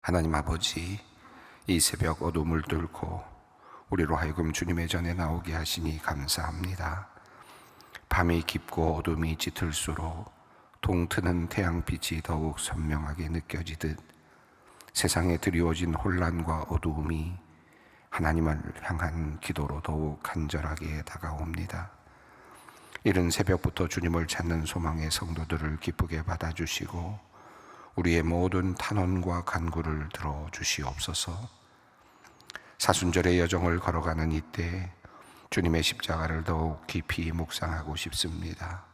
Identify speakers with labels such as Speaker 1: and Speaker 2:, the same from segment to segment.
Speaker 1: 하나님 아버지, 이 새벽 어둠을 뚫고 우리로 하여금 주님의 전에 나오게 하시니 감사합니다. 밤이 깊고 어둠이 짙을수록 동트는 태양빛이 더욱 선명하게 느껴지듯 세상에 드리워진 혼란과 어두움이 하나님을 향한 기도로 더욱 간절하게 다가옵니다. 이른 새벽부터 주님을 찾는 소망의 성도들을 기쁘게 받아주시고 우리의 모든 탄원과 간구를 들어주시옵소서. 사순절의 여정을 걸어가는 이때 주님의 십자가를 더욱 깊이 묵상하고 싶습니다.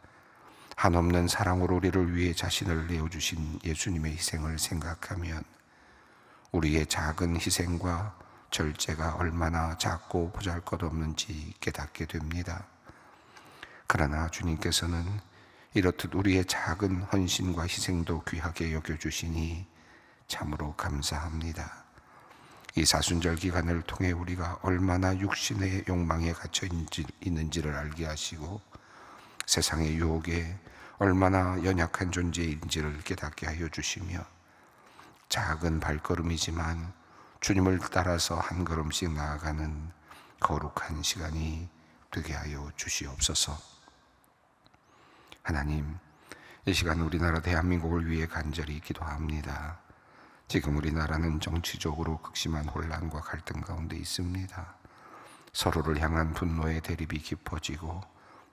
Speaker 1: 한없는 사랑으로 우리를 위해 자신을 내어주신 예수님의 희생을 생각하면 우리의 작은 희생과 절제가 얼마나 작고 보잘것없는지 깨닫게 됩니다. 그러나 주님께서는 이렇듯 우리의 작은 헌신과 희생도 귀하게 여겨주시니 참으로 감사합니다. 이 사순절 기간을 통해 우리가 얼마나 육신의 욕망에 갇혀 있는지를 알게 하시고 세상의 유혹에 얼마나 연약한 존재인지를 깨닫게 하여 주시며 작은 발걸음이지만 주님을 따라서 한 걸음씩 나아가는 거룩한 시간이 되게 하여 주시옵소서. 하나님, 이 시간 우리나라 대한민국을 위해 간절히 기도합니다. 지금 우리나라는 정치적으로 극심한 혼란과 갈등 가운데 있습니다. 서로를 향한 분노의 대립이 깊어지고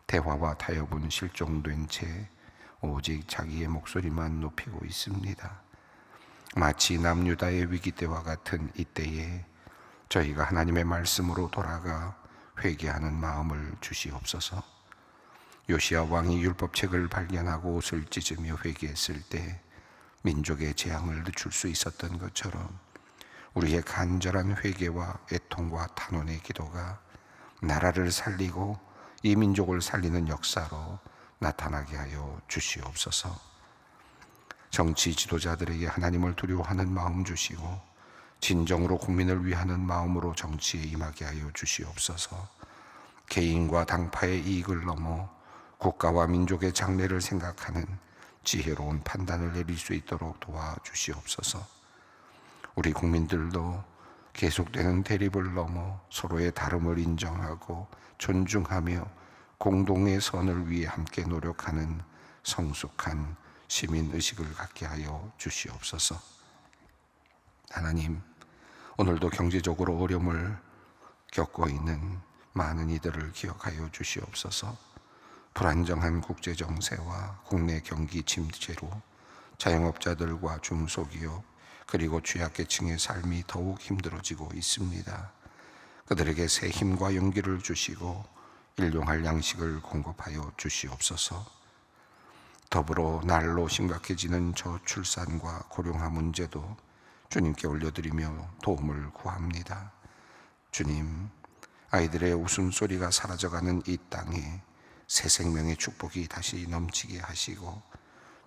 Speaker 1: 대화와 타협은 실종된 채 오직 자기의 목소리만 높이고 있습니다. 마치 남유다의 위기 때와 같은 이때에 저희가 하나님의 말씀으로 돌아가 회개하는 마음을 주시옵소서. 요시야 왕이 율법책을 발견하고 옷을 찢으며 회개했을 때 민족의 재앙을 늦출 수 있었던 것처럼 우리의 간절한 회개와 애통과 탄원의 기도가 나라를 살리고 이 민족을 살리는 역사로 나타나게 하여 주시옵소서. 정치 지도자들에게 하나님을 두려워하는 마음 주시고 진정으로 국민을 위하는 마음으로 정치에 임하게 하여 주시옵소서. 개인과 당파의 이익을 넘어 국가와 민족의 장래를 생각하는 지혜로운 판단을 내릴 수 있도록 도와주시옵소서. 우리 국민들도 계속되는 대립을 넘어 서로의 다름을 인정하고 존중하며 공동의 선을 위해 함께 노력하는 성숙한 시민의식을 갖게 하여 주시옵소서. 하나님, 오늘도 경제적으로 어려움을 겪고 있는 많은 이들을 기억하여 주시옵소서. 불안정한 국제정세와 국내 경기 침체로 자영업자들과 중소기업 그리고 취약계층의 삶이 더욱 힘들어지고 있습니다. 그들에게 새 힘과 용기를 주시고 일용할 양식을 공급하여 주시옵소서. 더불어 날로 심각해지는 저출산과 고령화 문제도 주님께 올려드리며 도움을 구합니다. 주님, 아이들의 웃음소리가 사라져가는 이 땅에 새 생명의 축복이 다시 넘치게 하시고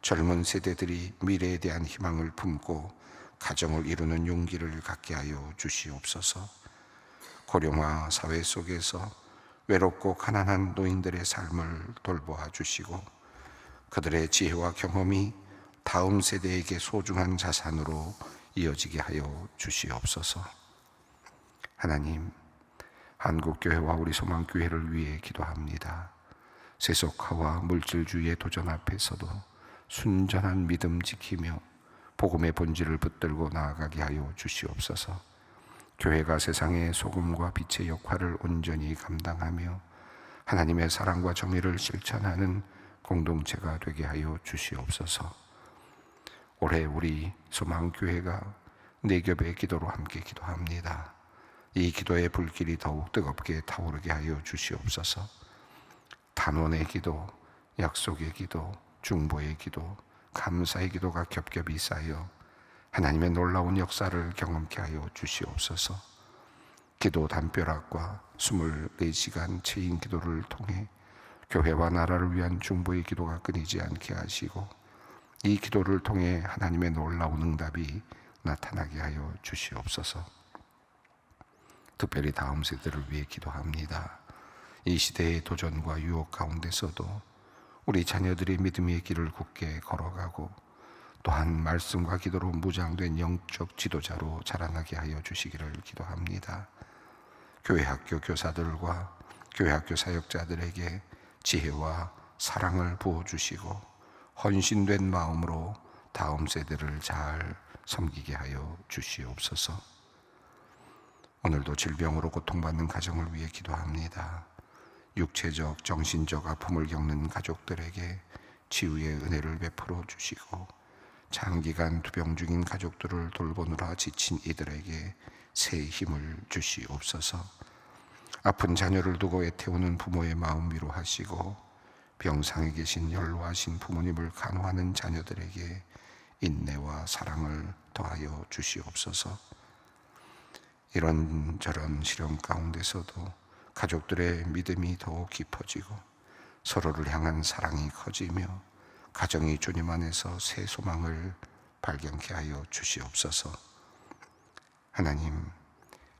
Speaker 1: 젊은 세대들이 미래에 대한 희망을 품고 가정을 이루는 용기를 갖게 하여 주시옵소서. 고령화 사회 속에서 외롭고 가난한 노인들의 삶을 돌보아 주시고 그들의 지혜와 경험이 다음 세대에게 소중한 자산으로 이어지게 하여 주시옵소서. 하나님, 한국교회와 우리 소망교회를 위해 기도합니다. 세속화와 물질주의의 도전 앞에서도 순전한 믿음 지키며 복음의 본질을 붙들고 나아가게 하여 주시옵소서. 교회가 세상의 소금과 빛의 역할을 온전히 감당하며 하나님의 사랑과 정의를 실천하는 공동체가 되게 하여 주시옵소서. 올해 우리 소망교회가 네 겹의 기도로 함께 기도합니다. 이 기도의 불길이 더욱 뜨겁게 타오르게 하여 주시옵소서. 단원의 기도, 약속의 기도, 중보의 기도, 감사의 기도가 겹겹이 쌓여 하나님의 놀라운 역사를 경험케 하여 주시옵소서. 기도 담벼락과 24시간 체인 기도를 통해 교회와 나라를 위한 중보의 기도가 끊이지 않게 하시고 이 기도를 통해 하나님의 놀라운 응답이 나타나게 하여 주시옵소서. 특별히 다음 세대를 위해 기도합니다. 이 시대의 도전과 유혹 가운데서도 우리 자녀들이 믿음의 길을 굳게 걸어가고 또한 말씀과 기도로 무장된 영적 지도자로 자라나게 하여 주시기를 기도합니다. 교회 학교 교사들과 교회 학교 사역자들에게 지혜와 사랑을 부어주시고 헌신된 마음으로 다음 세대를 잘 섬기게 하여 주시옵소서. 오늘도 질병으로 고통받는 가정을 위해 기도합니다. 육체적, 정신적 아픔을 겪는 가족들에게 치유의 은혜를 베풀어 주시고 장기간 투병 중인 가족들을 돌보느라 지친 이들에게 새 힘을 주시옵소서. 아픈 자녀를 두고 애태우는 부모의 마음 위로하시고 병상에 계신 연로하신 부모님을 간호하는 자녀들에게 인내와 사랑을 더하여 주시옵소서. 이런저런 시련 가운데서도 가족들의 믿음이 더욱 깊어지고 서로를 향한 사랑이 커지며 가정이 주님 안에서 새 소망을 발견케 하여 주시옵소서. 하나님,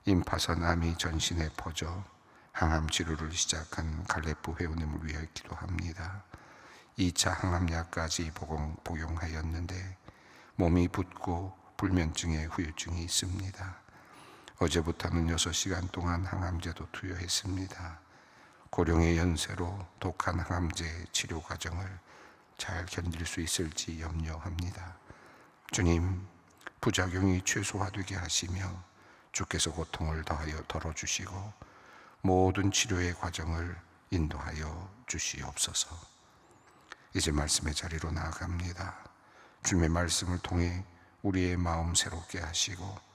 Speaker 1: 임파선 암이 전신에 퍼져 항암 치료를 시작한 갈레프 회원님을 위해 기도합니다. 2차 항암약까지 복용하였는데 몸이 붓고 불면증에 후유증이 있습니다. 어제부터는 6시간 동안 항암제도 투여했습니다. 고령의 연세로 독한 항암제 치료 과정을 잘 견딜 수 있을지 염려합니다. 주님, 부작용이 최소화되게 하시며 주께서 고통을 더하여 덜어주시고 모든 치료의 과정을 인도하여 주시옵소서. 이제 말씀의 자리로 나아갑니다. 주님의 말씀을 통해 우리의 마음 새롭게 하시고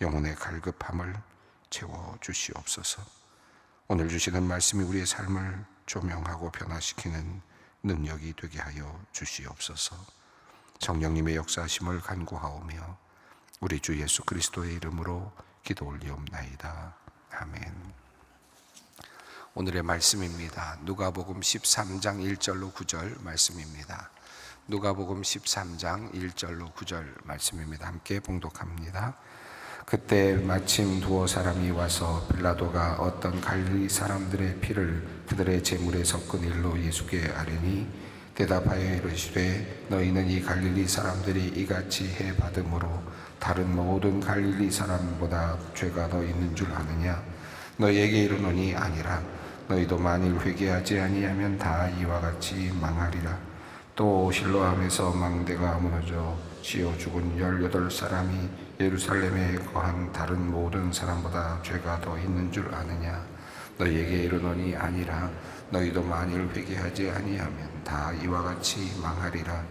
Speaker 1: 영혼의 갈급함을 채워주시옵소서. 오늘 주시는 말씀이 우리의 삶을 조명하고 변화시키는 능력이 되게 하여 주시옵소서. 성령님의 역사하심을 간구하오며 우리 주 예수 그리스도의 이름으로 기도 올리옵나이다. 아멘. 오늘의 말씀입니다. 누가복음 13장 1절로 9절 말씀입니다. 누가복음 13장 1절로 9절 말씀입니다. 함께 봉독합니다. 그때 마침 두어 사람이 와서 빌라도가 어떤 갈릴리 사람들의 피를 그들의 제물에 섞은 일로 예수께 아뢰니 대답하여 이르시되 너희는 이 갈릴리 사람들이 이같이 해 받음으로 다른 모든 갈릴리 사람보다 죄가 더 있는 줄 아느냐? 너희에게 이르노니 아니라. 너희도 만일 회개하지 아니하면 다 이와 같이 망하리라. 또 실로암에서 망대가 무너져 씌어 죽은 18사람이 예루살렘에 거한 다른 모든 사람보다 죄가 더 있는 줄 아느냐? 너희에게 이르노니 아니라. 너희도 만일 회개하지 아니하면 다 이와 같이 망하리라.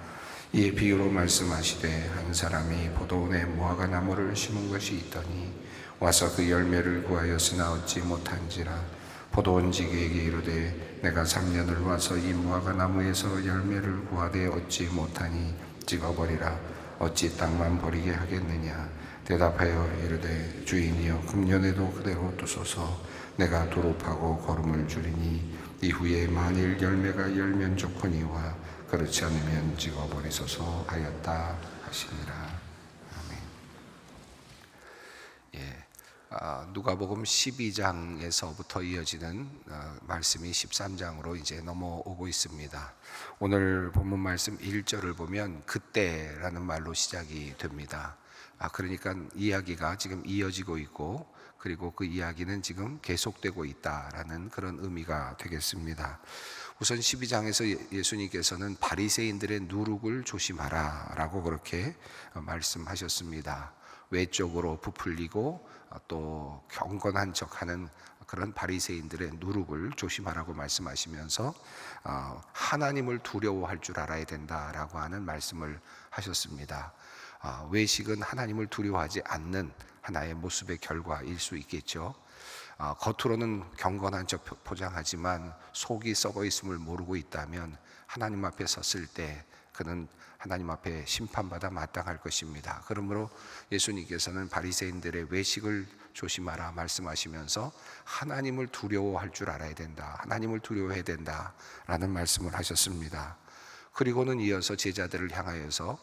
Speaker 1: 이에 비유로 말씀하시되 한 사람이 포도원에 무화과 나무를 심은 것이 있더니 와서 그 열매를 구하였으나 얻지 못한지라. 포도원지기에게 이르되 내가 3년을 와서 이 무화과 나무에서 열매를 구하되 얻지 못하니 찍어버리라. 어찌 땅만 버리게 하겠느냐? 대답하여 이르되 주인이여 금년에도 그대로 두소서. 내가 두릅하고 거름을 줄이니 이후에 만일 열매가 열면 좋거니와 그렇지 않으면 찍어버리소서 하였다 하시니라. 아멘. 누가복음 12장에서부터 이어지는 말씀이 13장으로 이제 넘어오고 있습니다. 오늘 본문 말씀 1절을 보면 그때라는 말로 시작이 됩니다. 그러니까 이야기가 지금 이어지고 있고 그리고 그 이야기는 지금 계속되고 있다라는 그런 의미가 되겠습니다. 우선 12장에서 예수님께서는 바리새인들의 누룩을 조심하라 라고 그렇게 말씀하셨습니다. 외적으로 부풀리고 또 경건한 척하는 그런 바리새인들의 누룩을 조심하라고 말씀하시면서 하나님을 두려워할 줄 알아야 된다라고 하는 말씀을 하셨습니다. 외식은 하나님을 두려워하지 않는 하나의 모습의 결과일 수 있겠죠. 겉으로는 경건한 척 포장하지만 속이 썩어 있음을 모르고 있다면 하나님 앞에 섰을 때 그는 하나님 앞에 심판받아 마땅할 것입니다. 그러므로 예수님께서는 바리새인들의 외식을 조심하라 말씀하시면서 하나님을 두려워할 줄 알아야 된다, 하나님을 두려워해야 된다라는 말씀을 하셨습니다. 그리고는 이어서 제자들을 향하여서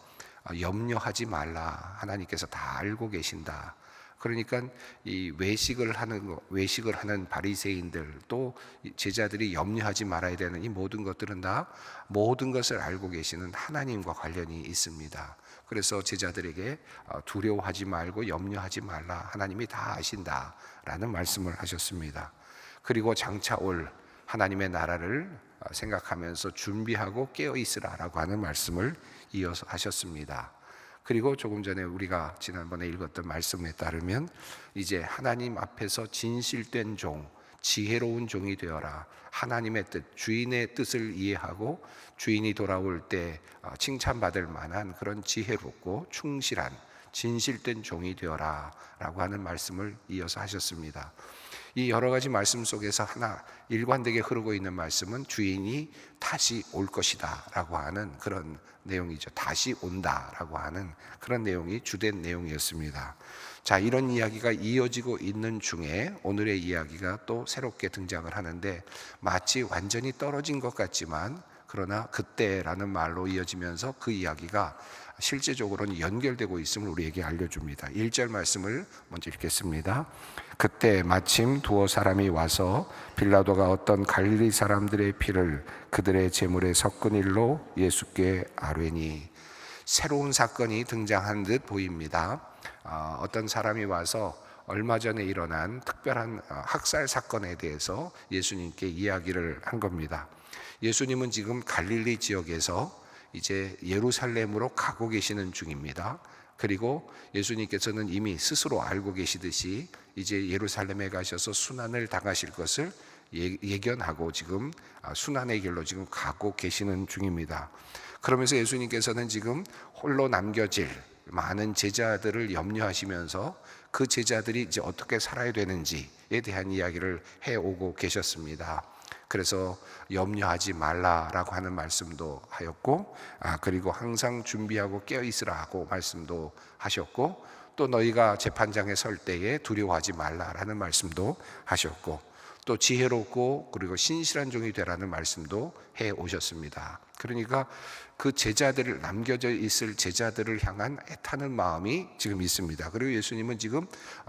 Speaker 1: 염려하지 말라, 하나님께서 다 알고 계신다 그러니까 이 외식을 하는 바리새인들, 또 제자들이 염려하지 말아야 되는 이 모든 것들은 다 모든 것을 알고 계시는 하나님과 관련이 있습니다. 그래서 제자들에게 두려워하지 말고 염려하지 말라, 하나님이 다 아신다라는 말씀을 하셨습니다. 그리고 장차 올 하나님의 나라를 생각하면서 준비하고 깨어 있으라라고 하는 말씀을 이어서 하셨습니다. 그리고 조금 전에 우리가 지난번에 읽었던 말씀에 따르면 이제 하나님 앞에서 진실된 종, 지혜로운 종이 되어라. 하나님의 뜻, 주인의 뜻을 이해하고 주인이 돌아올 때 칭찬받을 만한 그런 지혜롭고 충실한 진실된 종이 되어라 라고 하는 말씀을 이어서 하셨습니다. 이 여러 가지 말씀 속에서 하나 일관되게 흐르고 있는 말씀은 주인이 다시 올 것이다 라고 하는 그런 내용이죠. 다시 온다 라고 하는 그런 내용이 주된 내용이었습니다. 자, 이런 이야기가 이어지고 있는 중에 오늘의 이야기가 또 새롭게 등장을 하는데, 마치 완전히 떨어진 것 같지만 그러나 그때라는 말로 이어지면서 그 이야기가 실제적으로는 연결되고 있음을 우리에게 알려줍니다. 1절 말씀을 먼저 읽겠습니다. 그때 마침 두어 사람이 와서 빌라도가 어떤 갈릴리 사람들의 피를 그들의 제물에 섞은 일로 예수께 아뢰니. 새로운 사건이 등장한 듯 보입니다. 어떤 사람이 와서 얼마 전에 일어난 특별한 학살 사건에 대해서 예수님께 이야기를 한 겁니다. 예수님은 지금 갈릴리 지역에서 이제 예루살렘으로 가고 계시는 중입니다. 그리고 예수님께서는 이미 스스로 알고 계시듯이 이제 예루살렘에 가셔서 순환을 당하실 것을 예견하고 지금 순환의 길로 지금 가고 계시는 중입니다. 그러면서 예수님께서는 지금 홀로 남겨질 많은 제자들을 염려하시면서 그 제자들이 이제 어떻게 살아야 되는지에 대한 이야기를 해오고 계셨습니다. 그래서 염려하지 말라라고 하는 말씀도 하였고, 그리고 항상 준비하고 깨어 있으라고 말씀도 하셨고, 또 너희가 재판장에 설 때에 두려워하지 말라라는 말씀도 하셨고, 또 지혜롭고 그리고 신실한 종이 되라는 말씀도 해 오셨습니다. 그러니까 그 제자들을, 남겨져 있을 제자들을 향한 애타는 마음이 지금 있습니다. 그리고 예수님은 지금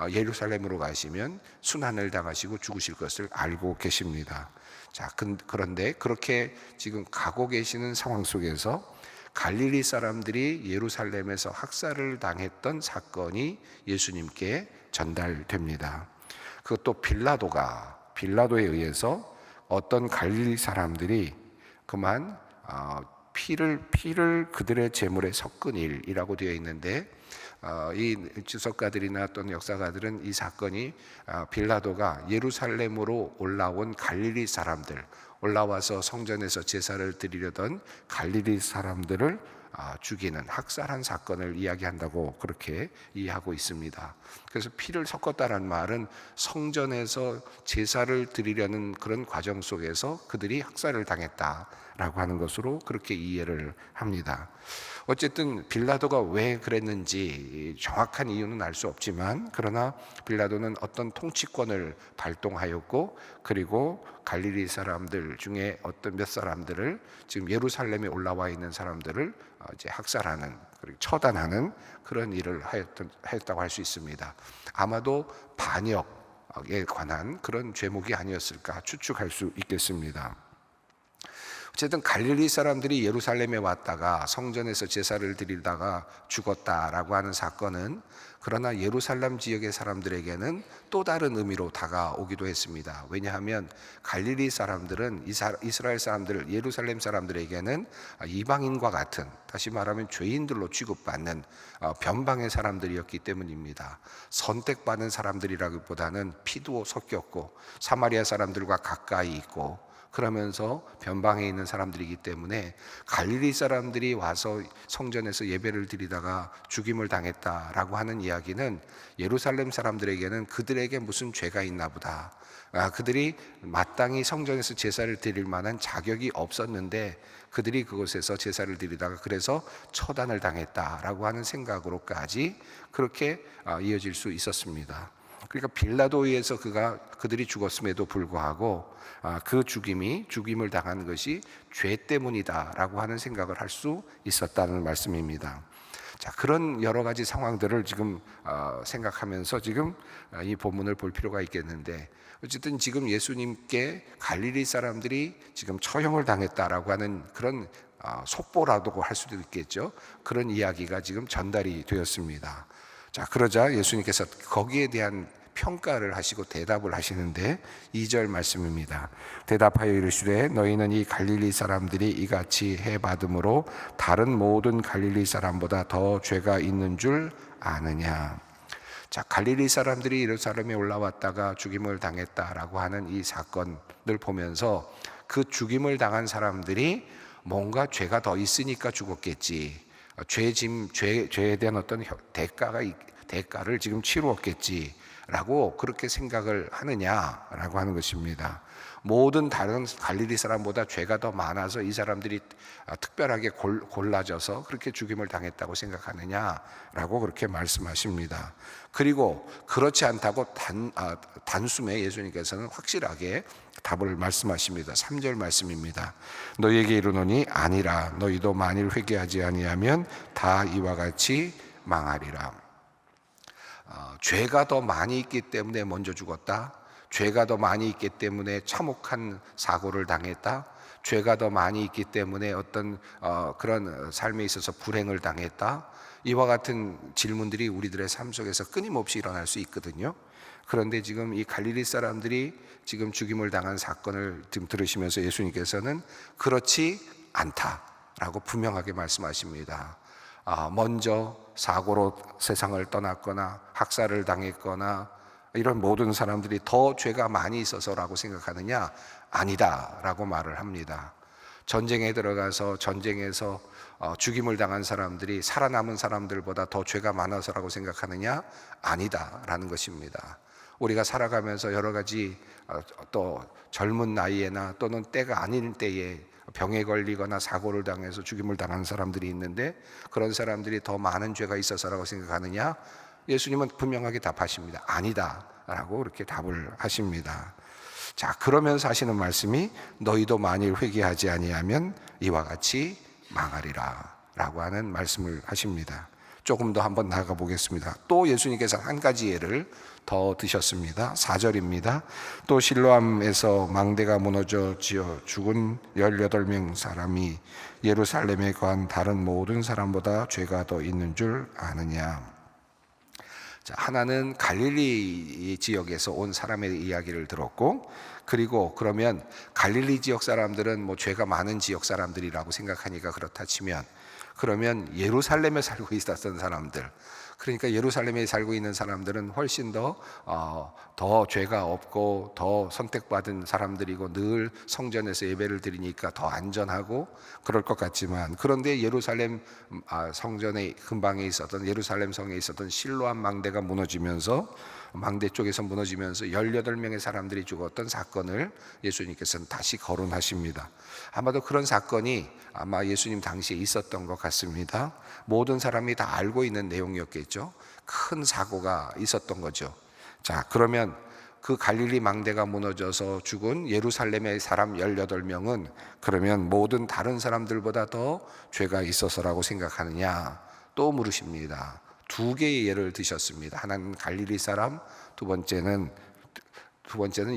Speaker 1: 예루살렘으로 가시면 순환을 당하시고 죽으실 것을 알고 계십니다. 자, 그런데 그렇게 지금 가고 계시는 상황 속에서 갈릴리 사람들이 예루살렘에서 학살을 당했던 사건이 예수님께 전달됩니다. 그것도 빌라도에 의해서 어떤 갈릴리 사람들이 그만 피를 그들의 제물에 섞은 일이라고 되어 있는데, 이 주석가들이나 또는 역사가들은 이 사건이 빌라도가 예루살렘으로 올라온 갈릴리 사람들, 올라와서 성전에서 제사를 드리려던 갈릴리 사람들을 죽이는 학살한 사건을 이야기한다고 그렇게 이해하고 있습니다. 그래서 피를 섞었다는 말은 성전에서 제사를 드리려는 그런 과정 속에서 그들이 학살을 당했다라고 하는 것으로 그렇게 이해를 합니다. 어쨌든 빌라도가 왜 그랬는지 정확한 이유는 알 수 없지만, 그러나 빌라도는 어떤 통치권을 발동하였고, 그리고 갈릴리 사람들 중에 어떤 몇 사람들을, 지금 예루살렘에 올라와 있는 사람들을 이제 학살하는, 그리고 처단하는 그런 일을 하였다고 할 수 있습니다. 아마도 반역에 관한 그런 죄목이 아니었을까 추측할 수 있겠습니다. 어쨌든 갈릴리 사람들이 예루살렘에 왔다가 성전에서 제사를 드리다가 죽었다라고 하는 사건은, 그러나 예루살렘 지역의 사람들에게는 또 다른 의미로 다가오기도 했습니다. 왜냐하면 갈릴리 사람들은 이스라엘 사람들, 예루살렘 사람들에게는 이방인과 같은, 다시 말하면 죄인들로 취급받는 변방의 사람들이었기 때문입니다. 선택받은 사람들이라기보다는 피도 섞였고 사마리아 사람들과 가까이 있고, 그러면서 변방에 있는 사람들이기 때문에 갈릴리 사람들이 와서 성전에서 예배를 드리다가 죽임을 당했다라고 하는 이야기는 예루살렘 사람들에게는 그들에게 무슨 죄가 있나 보다, 그들이 마땅히 성전에서 제사를 드릴 만한 자격이 없었는데 그들이 그곳에서 제사를 드리다가 그래서 처단을 당했다라고 하는 생각으로까지 그렇게 이어질 수 있었습니다. 그러니까 빌라도에 의해서 그들이 죽었음에도 불구하고 그 죽임을 당한 것이 죄 때문이다라고 하는 생각을 할 수 있었다는 말씀입니다. 자, 그런 여러 가지 상황들을 지금 생각하면서 지금 이 본문을 볼 필요가 있겠는데, 어쨌든 지금 예수님께 갈릴리 사람들이 지금 처형을 당했다라고 하는 그런 속보라고 할 수도 있겠죠. 그런 이야기가 지금 전달이 되었습니다. 자, 그러자 예수님께서 거기에 대한 평가를 하시고 대답을 하시는데 2절 말씀입니다. 대답하여 이르시되 너희는 이 갈릴리 사람들이 이같이 해받음으로 다른 모든 갈릴리 사람보다 더 죄가 있는 줄 아느냐. 자, 갈릴리 사람들이 예루살렘에 올라왔다가 죽임을 당했다라고 하는 이 사건을 보면서 그 죽임을 당한 사람들이 뭔가 죄가 더 있으니까 죽었겠지, 죄에 대한 어떤 대가를 지금 치루었겠지 라고 그렇게 생각을 하느냐라고 하는 것입니다. 모든 다른 갈릴리 사람보다 죄가 더 많아서 이 사람들이 특별하게 골라져서 그렇게 죽임을 당했다고 생각하느냐라고 그렇게 말씀하십니다. 그리고 그렇지 않다고 단숨에 예수님께서는 확실하게 답을 말씀하십니다. 3절 말씀입니다. 너희에게 이르노니 아니라 너희도 만일 회개하지 아니하면 다 이와 같이 망하리라. 죄가 더 많이 있기 때문에 먼저 죽었다, 죄가 더 많이 있기 때문에 참혹한 사고를 당했다, 죄가 더 많이 있기 때문에 어떤 그런 삶에 있어서 불행을 당했다, 이와 같은 질문들이 우리들의 삶 속에서 끊임없이 일어날 수 있거든요. 그런데 지금 이 갈릴리 사람들이 지금 죽임을 당한 사건을 지금 들으시면서 예수님께서는 그렇지 않다라고 분명하게 말씀하십니다. 먼저 사고로 세상을 떠났거나 학살을 당했거나 이런 모든 사람들이 더 죄가 많이 있어서라고 생각하느냐? 아니다라고 말을 합니다. 전쟁에 들어가서 전쟁에서 죽임을 당한 사람들이 살아남은 사람들보다 더 죄가 많아서라고 생각하느냐? 아니다라는 것입니다. 우리가 살아가면서 여러 가지 또 젊은 나이에나 또는 때가 아닌 때에 병에 걸리거나 사고를 당해서 죽임을 당한 사람들이 있는데 그런 사람들이 더 많은 죄가 있어서라고 생각하느냐? 예수님은 분명하게 답하십니다. 아니다라고 이렇게 답을 하십니다. 자, 그러면서 하시는 말씀이 너희도 만일 회개하지 아니하면 이와 같이 망하리라 라고 하는 말씀을 하십니다. 조금 더 한번 나아가 보겠습니다. 또 예수님께서 한 가지 예를 더 드셨습니다. 4절입니다. 또 실로암에서 망대가 무너져 지어 죽은 18명 사람이 예루살렘에 거한 다른 모든 사람보다 죄가 더 있는 줄 아느냐. 자, 하나는 갈릴리 지역에서 온 사람의 이야기를 들었고, 그리고 그러면 갈릴리 지역 사람들은 뭐 죄가 많은 지역 사람들이라고 생각하니까 그렇다 치면, 그러면 예루살렘에 살고 있었던 사람들, 그러니까 예루살렘에 살고 있는 사람들은 훨씬 더 죄가 없고 더 선택받은 사람들이고 늘 성전에서 예배를 드리니까 더 안전하고 그럴 것 같지만, 그런데 예루살렘 성전의 근방에 있었던 예루살렘 성에 있었던 실로암 망대가 무너지면서, 망대 쪽에서 무너지면서 18명의 사람들이 죽었던 사건을 예수님께서는 다시 거론하십니다. 아마도 그런 사건이 아마 예수님 당시에 있었던 것 같습니다. 모든 사람이 다 알고 있는 내용이었겠죠. 큰 사고가 있었던 거죠. 자, 그러면 그 갈릴리 망대가 무너져서 죽은 예루살렘의 사람 18명은 그러면 모든 다른 사람들보다 더 죄가 있어서라고 생각하느냐? 또 물으십니다. 두 개의 예를 드셨습니다. 하나는 갈릴리 사람, 두 번째는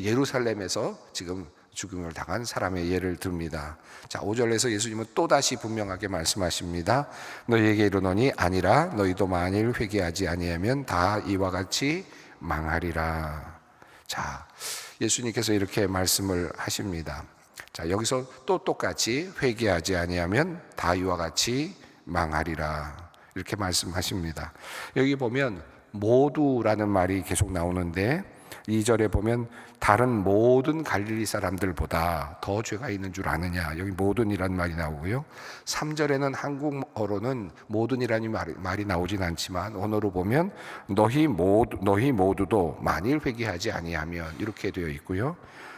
Speaker 1: 예루살렘에서 지금 죽임을 당한 사람의 예를 듭니다. 자, 5절에서 예수님은 또다시 분명하게 말씀하십니다. 너희에게 이르노니 아니라 너희도 만일 회개하지 아니하면 다 이와 같이 망하리라. 자, 예수님께서 이렇게 말씀을 하십니다. 자, 여기서 또 똑같이 회개하지 아니하면 다 이와 같이 망하리라 이렇게 말씀하십니다. 여기 보면 모두라는 말이 계속 나오는데 2절에 보면 다른 모든 갈릴리 사람들보다 더 죄가 있는 줄 아느냐, 여기 모든이라는 말이 나오고요. 3절에는 한국어로는 모든이라는 말이 나오진 않지만 언어로 보면 너희 모두도 만일 회개하지 아니하면 이렇게 되어 있고요.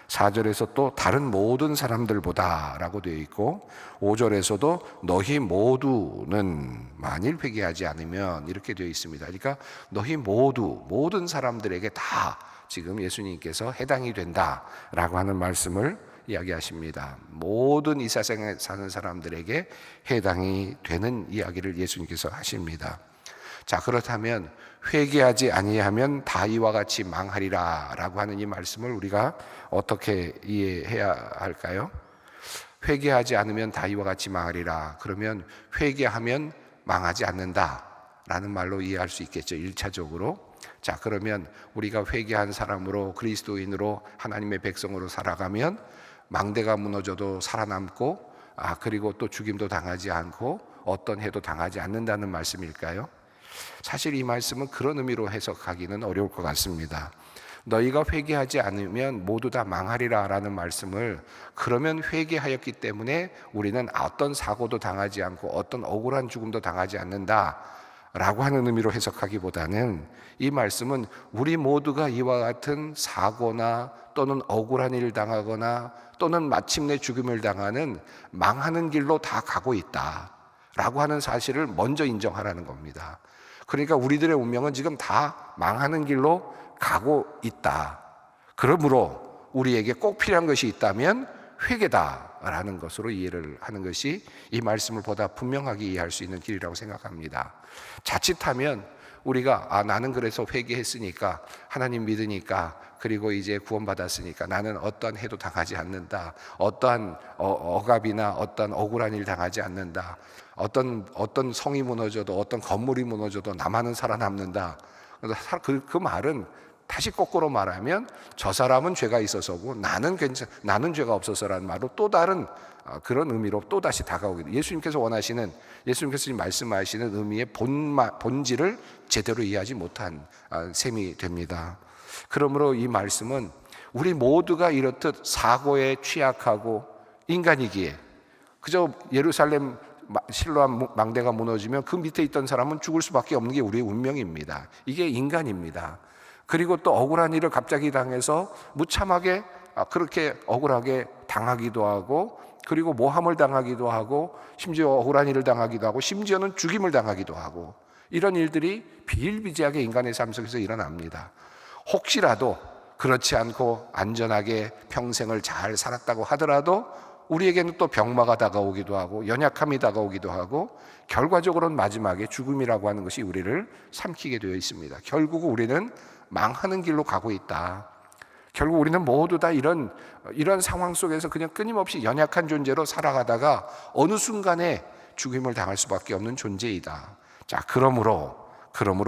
Speaker 1: 4절에서 또 다른 모든 사람들보다 라고 되어 있고, 5절에서도 너희 모두는 만일 회개하지 않으면 이렇게 되어 있습니다. 그러니까 너희 모든 사람들에게 다 지금 예수님께서 해당이 된다라고 하는 말씀을 이야기하십니다. 모든 이 세상에 사는 사람들에게 해당이 되는 이야기를 예수님께서 하십니다. 자, 그렇다면 회개하지 아니하면 다 이와 같이 망하리라 라고 하는 이 말씀을 우리가 어떻게 이해해야 할까요? 회개하지 않으면 다 이와 같이 망하리라. 그러면 회개하면 망하지 않는다 라는 말로 이해할 수 있겠죠, 1차적으로. 자, 그러면 우리가 회개한 사람으로, 그리스도인으로, 하나님의 백성으로 살아가면 망대가 무너져도 살아남고, 그리고 또 죽임도 당하지 않고 어떤 해도 당하지 않는다는 말씀일까요? 사실 이 말씀은 그런 의미로 해석하기는 어려울 것 같습니다. 너희가 회개하지 않으면 모두 다 망하리라 라는 말씀을, 그러면 회개하였기 때문에 우리는 어떤 사고도 당하지 않고 어떤 억울한 죽음도 당하지 않는다 라고 하는 의미로 해석하기보다는, 이 말씀은 우리 모두가 이와 같은 사고나 또는 억울한 일을 당하거나 또는 마침내 죽음을 당하는 망하는 길로 다 가고 있다 라고 하는 사실을 먼저 인정하라는 겁니다. 그러니까 우리들의 운명은 지금 다 망하는 길로 가고 있다. 그러므로 우리에게 꼭 필요한 것이 있다면 회개다라는 것으로 이해를 하는 것이 이 말씀을 보다 분명하게 이해할 수 있는 길이라고 생각합니다. 자칫하면 우리가 나는 그래서 회개했으니까, 하나님 믿으니까, 그리고 이제 구원받았으니까 나는 어떠한 해도 당하지 않는다, 어떠한 억압이나 어떠한 억울한 일 당하지 않는다, 어떤 성이 무너져도 어떤 건물이 무너져도 나만은 살아남는다. 그 말은 다시 거꾸로 말하면 저 사람은 죄가 있어서고 나는 죄가 없어서라는 말로 또 다른 그런 의미로 또 다시 다가오게 돼요. 예수님께서 말씀하시는 의미의 본질을 제대로 이해하지 못한 셈이 됩니다. 그러므로 이 말씀은 우리 모두가 이렇듯 사고에 취약하고 인간이기에, 그저 예루살렘 실로암 망대가 무너지면 그 밑에 있던 사람은 죽을 수밖에 없는 게 우리의 운명입니다. 이게 인간입니다. 그리고 또 억울한 일을 갑자기 당해서 무참하게 그렇게 억울하게 당하기도 하고, 그리고 모함을 당하기도 하고, 심지어 억울한 일을 당하기도 하고, 심지어는 죽임을 당하기도 하고, 이런 일들이 비일비재하게 인간의 삶 속에서 일어납니다. 혹시라도 그렇지 않고 안전하게 평생을 잘 살았다고 하더라도 우리에게는 또 병마가 다가오기도 하고 연약함이 다가오기도 하고, 결과적으로는 마지막에 죽음이라고 하는 것이 우리를 삼키게 되어 있습니다. 결국 우리는 망하는 길로 가고 있다. 결국 우리는 모두 다 이런 상황 속에서 그냥 끊임없이 연약한 존재로 살아가다가 어느 순간에 죽임을 당할 수밖에 없는 존재이다. 자, 그러므로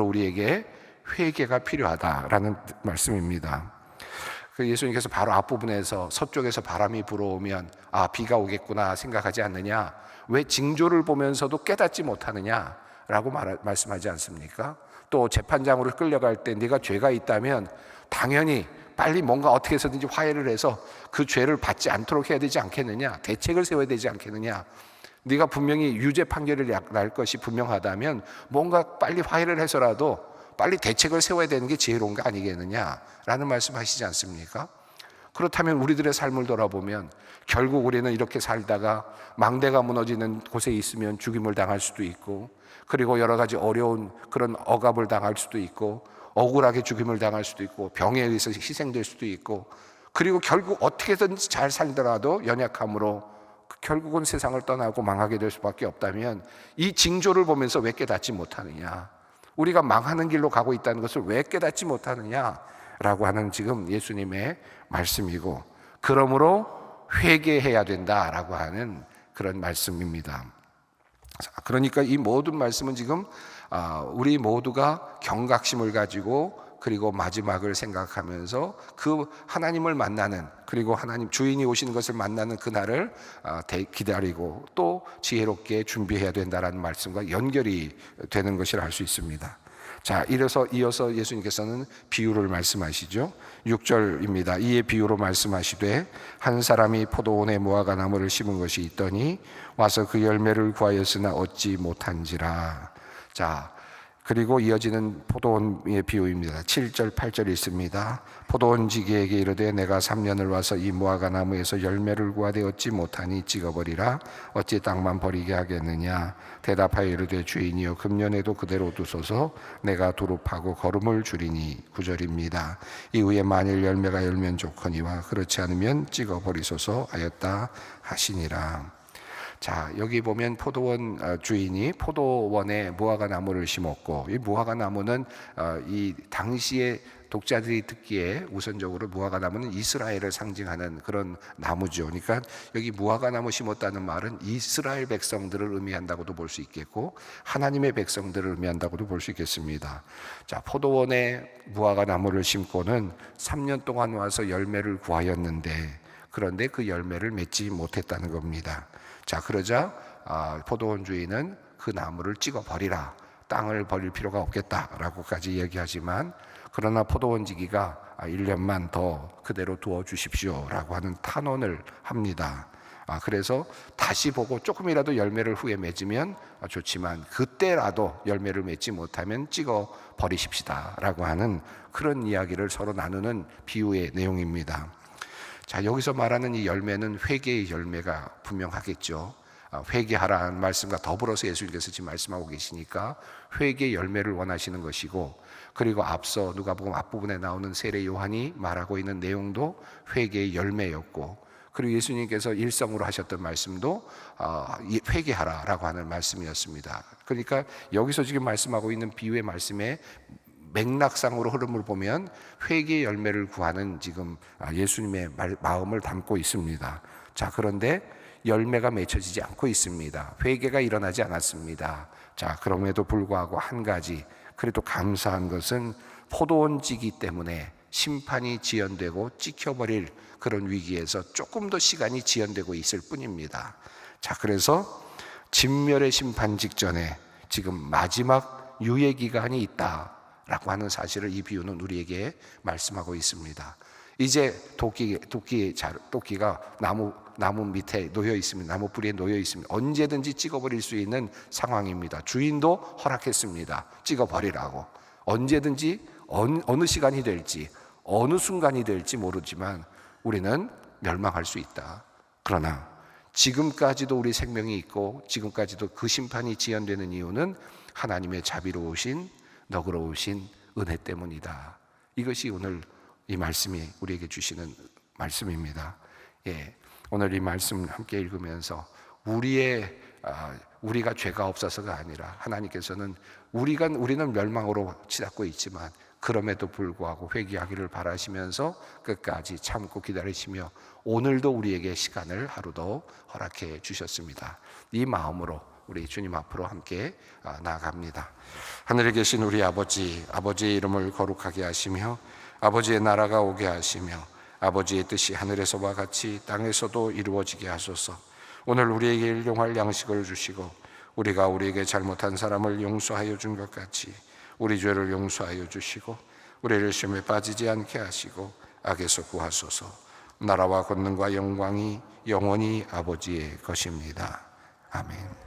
Speaker 1: 우리에게 회개가 필요하다라는 말씀입니다. 예수님께서 바로 앞부분에서 서쪽에서 바람이 불어오면 비가 오겠구나 생각하지 않느냐, 왜 징조를 보면서도 깨닫지 못하느냐라고 말씀하지 않습니까? 또 재판장으로 끌려갈 때 네가 죄가 있다면 당연히 빨리 뭔가 어떻게 해서든지 화해를 해서 그 죄를 받지 않도록 해야 되지 않겠느냐, 대책을 세워야 되지 않겠느냐, 네가 분명히 유죄 판결을 날 것이 분명하다면 뭔가 빨리 화해를 해서라도 빨리 대책을 세워야 되는 게 지혜로운 거 아니겠느냐라는 말씀하시지 않습니까? 그렇다면 우리들의 삶을 돌아보면 결국 우리는 이렇게 살다가 망대가 무너지는 곳에 있으면 죽임을 당할 수도 있고, 그리고 여러 가지 어려운 그런 억압을 당할 수도 있고, 억울하게 죽임을 당할 수도 있고, 병에 의해서 희생될 수도 있고, 그리고 결국 어떻게든 잘 살더라도 연약함으로 결국은 세상을 떠나고 망하게 될 수밖에 없다면 이 징조를 보면서 왜 깨닫지 못하느냐, 우리가 망하는 길로 가고 있다는 것을 왜 깨닫지 못하느냐라고 하는 지금 예수님의 말씀이고, 그러므로 회개해야 된다라고 하는 그런 말씀입니다. 그러니까 이 모든 말씀은 지금 우리 모두가 경각심을 가지고, 그리고 마지막을 생각하면서 그 하나님을 만나는, 그리고 하나님 주인이 오시는 것을 만나는 그날을 기다리고 또 지혜롭게 준비해야 된다라는 말씀과 연결이 되는 것을 알 수 있습니다. 자, 이어서 예수님께서는 비유를 말씀하시죠. 6절입니다. 이에 비유로 말씀하시되 한 사람이 포도원에 무화과 나무를 심은 것이 있더니 와서 그 열매를 구하였으나 얻지 못한지라. 자, 그리고 이어지는 포도원의 비유입니다. 7절 8절 있습니다. 포도원지기에게 이르되 내가 3년을 와서 이 무화과 나무에서 열매를 구하되 얻지 못하니 찍어버리라. 어찌 땅만 버리게 하겠느냐. 대답하여 이르되 주인이여 금년에도 그대로 두소서. 내가 두릅하고 거름을 주리니. 9절입니다. 이후에 만일 열매가 열면 좋거니와 그렇지 않으면 찍어버리소서 하였다 하시니라. 자, 여기 보면 포도원 주인이 포도원에 무화과 나무를 심었고, 이 무화과 나무는 이 당시에 독자들이 듣기에 우선적으로 무화과 나무는 이스라엘을 상징하는 그런 나무죠. 그러니까 여기 무화과 나무 심었다는 말은 이스라엘 백성들을 의미한다고도 볼 수 있겠고, 하나님의 백성들을 의미한다고도 볼 수 있겠습니다. 자, 포도원에 무화과 나무를 심고는 3년 동안 와서 열매를 구하였는데, 그런데 그 열매를 맺지 못했다는 겁니다. 자, 그러자 포도원 주인은 그 나무를 찍어 버리라, 땅을 버릴 필요가 없겠다라고까지 얘기하지만, 그러나 포도원지기가 1년만 더 그대로 두어 주십시오 라고 하는 탄원을 합니다. 그래서 다시 보고 조금이라도 열매를 후에 맺으면 좋지만 그때라도 열매를 맺지 못하면 찍어 버리십시다 라고 하는 그런 이야기를 서로 나누는 비유의 내용입니다. 자, 여기서 말하는 이 열매는 회개의 열매가 분명하겠죠. 회개하라는 말씀과 더불어서 예수님께서 지금 말씀하고 계시니까 회개의 열매를 원하시는 것이고, 그리고 앞서 누가복음 앞부분에 나오는 세례 요한이 말하고 있는 내용도 회개의 열매였고, 그리고 예수님께서 일성으로 하셨던 말씀도 회개하라라고 하는 말씀이었습니다. 그러니까 여기서 지금 말씀하고 있는 비유의 말씀에 맥락상으로 흐름을 보면 회개의 열매를 구하는 지금 예수님의 마음을 담고 있습니다. 자, 그런데 열매가 맺혀지지 않고 있습니다. 회개가 일어나지 않았습니다. 자, 그럼에도 불구하고 한 가지 그래도 감사한 것은 포도원지기 때문에 심판이 지연되고 찍혀버릴 그런 위기에서 조금 더 시간이 지연되고 있을 뿐입니다. 자, 그래서 진멸의 심판 직전에 지금 마지막 유예 기간이 있다 라고 하는 사실을 이 비유는 우리에게 말씀하고 있습니다. 이제 도끼가 나무 밑에 놓여 있습니다. 나무 뿌리에 놓여 있습니다. 언제든지 찍어버릴 수 있는 상황입니다. 주인도 허락했습니다. 찍어버리라고. 언제든지 어느 시간이 될지 어느 순간이 될지 모르지만 우리는 멸망할 수 있다. 그러나 지금까지도 우리 생명이 있고 지금까지도 그 심판이 지연되는 이유는 하나님의 자비로우신 너그러우신 은혜 때문이다. 이것이 오늘 이 말씀이 우리에게 주시는 말씀입니다. 예, 오늘 이 말씀 함께 읽으면서 우리가 죄가 없어서가 아니라 하나님께서는 우리는 멸망으로 치닫고 있지만 그럼에도 불구하고 회개하기를 바라시면서 끝까지 참고 기다리시며 오늘도 우리에게 시간을 하루 더 허락해 주셨습니다. 이 마음으로 우리 주님 앞으로 함께 나아갑니다. 하늘에 계신 우리 아버지의 이름을 거룩하게 하시며 아버지의 나라가 오게 하시며 아버지의 뜻이 하늘에서와 같이 땅에서도 이루어지게 하소서. 오늘 우리에게 일용할 양식을 주시고 우리가 우리에게 잘못한 사람을 용서하여 준 것 같이 우리 죄를 용서하여 주시고 우리를 시험에 빠지지 않게 하시고 악에서 구하소서. 나라와 권능과 영광이 영원히 아버지의 것입니다. 아멘.